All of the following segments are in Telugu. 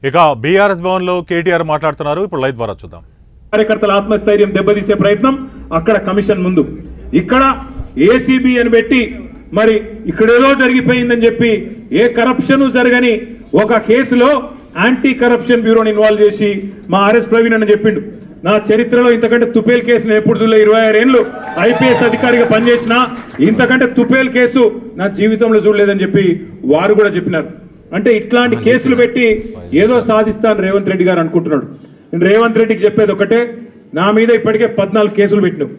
ఇక బీఆర్ఎస్ భవన్ లో కేటీఆర్ మాట్లాడుతున్నారు. ఇప్పుడు లైవ్ ద్వారా చూద్దాం. కార్యకర్తల ఆత్మస్థైర్యం దెబ్బతీసే ప్రయత్నం అక్కడ కమిషన్ ముందు, ఇక్కడ ఏసీబీ అని పెట్టి మరి ఇక్కడేదో జరిగిపోయిందని చెప్పి ఏ కరప్షన్ జరగని ఒక కేసులో యాంటీ కరప్షన్ బ్యూరోని ఇన్వాల్వ్ చేసి మా ఆర్ఎస్ ప్రవీణ్ అని చెప్పిండు, నా చరిత్రలో ఇంతకంటే తుపేల్ కేసును ఎప్పుడు చూడలే, 26 ఏళ్ళు ఐపీఎస్ అధికారిగా పనిచేసిన ఇంతకంటే తుపేల్ కేసు నా జీవితంలో చూడలేదని చెప్పి వారు కూడా చెప్పినారు. అంటే ఇట్లాంటి కేసులు పెట్టి ఏదో సాధిస్తాను రేవంత్ రెడ్డి గారు అనుకుంటున్నాడు. నేను రేవంత్ రెడ్డికి చెప్పేది ఒకటే, నా మీద ఇప్పటికే 14 కేసులు పెట్టినావు,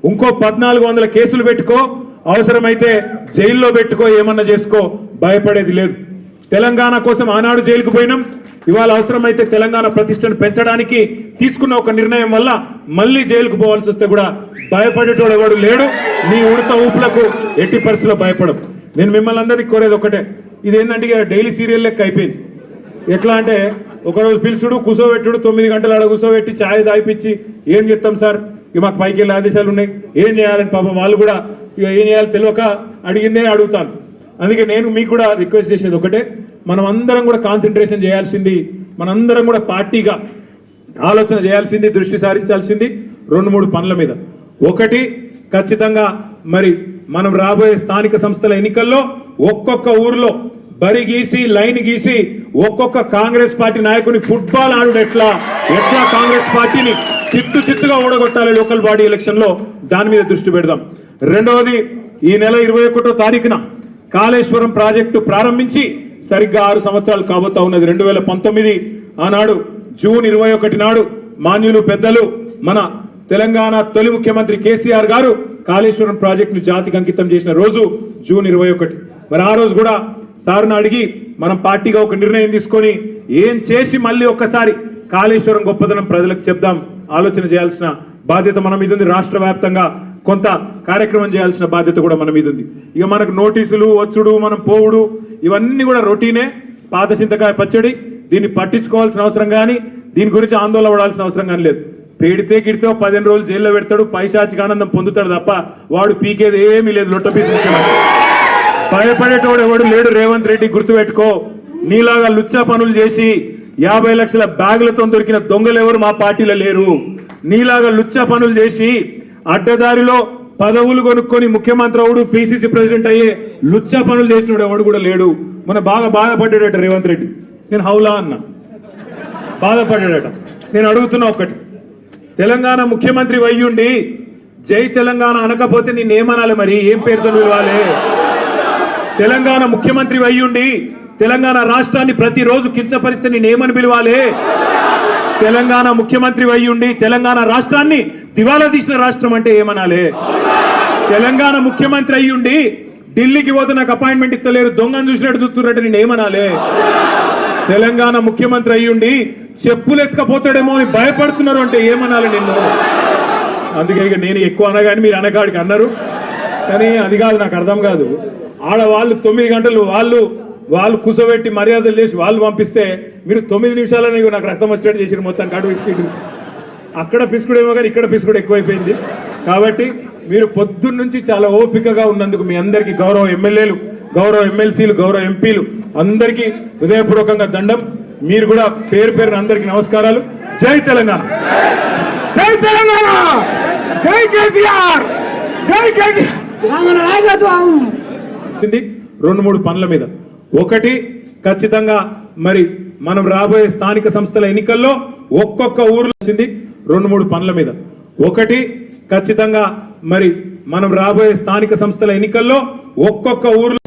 ఇంకో 1400 కేసులు పెట్టుకో, అవసరమైతే జైల్లో పెట్టుకో, ఏమన్నా చేసుకో, భయపడేది లేదు. తెలంగాణ కోసం ఆనాడు జైలుకు పోయినాం, ఇవాళ అవసరమైతే తెలంగాణ ప్రతిష్టను పెంచడానికి తీసుకున్న ఒక నిర్ణయం వల్ల మళ్ళీ జైలుకు పోవాల్సి వస్తే కూడా భయపడేటోడు ఎవడు లేడు. నీ ఉడత ఊపులకు ఎట్టి పరిస్థితుల్లో భయపడం. నేను మిమ్మల్ని అందరినీ కోరేది ఒకటే, ఇదేంటంటే డైలీ సీరియల్ లెక్క అయిపోయింది. ఎట్లా అంటే ఒకరోజు పిలుచుడు, కూర్చోబెట్టుడు, 9 గంటలు ఆడ కూర్చోబెట్టి ఛాయ్ తాగిపించి ఏం చెప్తాం సార్, ఇక మాకు పైకి వెళ్ళే ఆదేశాలు ఉన్నాయి, ఏం చేయాలని పాపం వాళ్ళు కూడా ఇక ఏం చేయాలి తెలియక అడిగిందే అడుగుతాను. అందుకే నేను మీకు కూడా రిక్వెస్ట్ చేసేది ఒకటే, మనం అందరం కూడా కాన్సన్ట్రేషన్ చేయాల్సింది, మనందరం కూడా పార్టీగా ఆలోచన చేయాల్సింది, దృష్టి సారించాల్సింది 2-3 పనుల మీద. ఒకటి, ఖచ్చితంగా మరి మనం రాబోయే స్థానిక సంస్థల ఎన్నికల్లో ఒక్కొక్క ఊర్లో బరి గీసి లైన్ గీసి ఒక్కొక్క కాంగ్రెస్ పార్టీ నాయకుని ఫుట్బాల్ ఆడుడు ఎట్లా కాంగ్రెస్ పార్టీని చిత్తుగా ఓడగొట్టాలి లోకల్ బాడీ ఎలక్షన్ లో, దాని మీద దృష్టి పెడదాం. రెండవది, ఈ నెల 21వ తారీఖున కాళేశ్వరం ప్రాజెక్టు ప్రారంభించి సరిగ్గా 6 సంవత్సరాలు కాబోతా ఉన్నది. 2019 ఆనాడు జూన్ 21 నాడు మాన్యులు పెద్దలు మన తెలంగాణ తొలి ముఖ్యమంత్రి కేసీఆర్ గారు కాళేశ్వరం ప్రాజెక్టును జాతికి అంకితం చేసిన రోజు జూన్ 21. మరి ఆ రోజు కూడా సార్ను అడిగి మనం పార్టీగా ఒక నిర్ణయం తీసుకొని ఏం చేసి మళ్ళీ ఒక్కసారి కాళేశ్వరం గొప్పదనం ప్రజలకు చెప్దాం, ఆలోచన చేయాల్సిన బాధ్యత మన మీద ఉంది. రాష్ట్ర వ్యాప్తంగా కొంత కార్యక్రమం చేయాల్సిన బాధ్యత కూడా మన మీద ఉంది. ఇక మనకు నోటీసులు వచ్చుడు, మనం పోవుడు, ఇవన్నీ కూడా రొటీనే, పాత చింతకాయ పచ్చడి. దీన్ని పట్టించుకోవాల్సిన అవసరం కానీ, దీని గురించి ఆందోళన పడాల్సిన అవసరం కానీ లేదు. పెడితే గిడితే 15 రోజులు జైల్లో పెడతాడు, పైశాచిక ఆనందం పొందుతాడు తప్ప వాడు పీకేది ఏమీ లేదు. లొట్టపీసు భయపడేటోడు ఎవడు లేడు. రేవంత్ రెడ్డి గుర్తుపెట్టుకో, నీలాగా లుచ్చా పనులు చేసి 50 లక్షల బ్యాగులతో దొరికిన దొంగలు ఎవరు మా పార్టీలో లేరు. నీలాగా లుచ్చా పనులు చేసి అడ్డదారిలో పదవులు కొనుక్కొని ముఖ్యమంత్రి అవుడు, పిసిసి ప్రెసిడెంట్ అయ్యే లుచ్చా పనులు చేసినోడు ఎవడు కూడా లేడు. మన బాగా బాధపడ్డాడట రేవంత్ రెడ్డి. నేను హౌలా అన్నా, బాధపడ్డాడట. నేను అడుగుతున్నా ఒకటి, తెలంగాణ ముఖ్యమంత్రి అయ్యుండి జై తెలంగాణ అనకపోతే నేనేమనాలి, మరి ఏం పేరుతో పిలవాలి? తెలంగాణ ముఖ్యమంత్రి అయ్యుండి తెలంగాణ రాష్ట్రాన్ని ప్రతిరోజు కించపరిస్తే నేనేమని పిలవాలి? తెలంగాణ ముఖ్యమంత్రి అయ్యుండి తెలంగాణ రాష్ట్రాన్ని దివాలా తీసిన రాష్ట్రం అంటే ఏమనాలి? తెలంగాణ ముఖ్యమంత్రి అయ్యుండి ఢిల్లీకి పోతే నాకు అపాయింట్మెంట్ ఇస్తలేరు, దొంగను చూసినట్టు చూస్తున్నట్టు నేనేమనాలి? తెలంగాణ ముఖ్యమంత్రి అయ్యుండి చెప్పులు ఎత్తుకపోతాడేమో అని భయపడుతున్నారు అంటే ఏమనాలి నిన్ను? అందుకే ఇక నేను ఎక్కువ అనగాని మీరు అనగాడికి అన్నారు, కానీ అది కాదు, నాకు అర్థం కాదు. ఆడవాళ్ళు 9 గంటలు వాళ్ళు కూర్చోబెట్టి మర్యాదలు చేసి వాళ్ళు పంపిస్తే మీరు 9 నిమిషాలని నాకు రక్తం వచ్చినట్టు చేసి మొత్తం కడు పిసుకుడు. అక్కడ పిసుకుడేమో కానీ ఇక్కడ పిసుకుడు ఎక్కువైపోయింది. కాబట్టి మీరు పొద్దున్న నుంచి చాలా ఓపికగా ఉన్నందుకు మీ అందరికీ గౌరవ ఎమ్మెల్యేలు, గౌరవ ఎమ్మెల్సీలు, గౌరవ ఎంపీలు అందరికీ హృదయపూర్వకంగా దండం. మీరు కూడా పేరు పేరున అందరికీ నమస్కారాలు. జై తెలంగాణ, జై తెలంగాణ, జై కేసీఆర్, జై కేటీఆర్. 2-3 పనుల మీద. ఒకటి, ఖచ్చితంగా మరి మనం రాబోయే స్థానిక సంస్థల ఎన్నికల్లో ఒక్కొక్క ఊర్లో 2-3 పనుల మీద. ఒకటి, ఖచ్చితంగా మరి మనం రాబోయే స్థానిక సంస్థల ఎన్నికల్లో ఒక్కొక్క ఊర్లో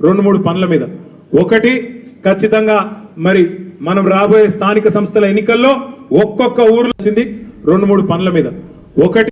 2-3 పనుల మీద. ఒకటి, ఖచ్చితంగా మరి మనం రాబోయే స్థానిక సంస్థల ఎన్నికల్లో ఒక్కొక్క ఊర్లో 2-3 పనుల మీద. ఒకటి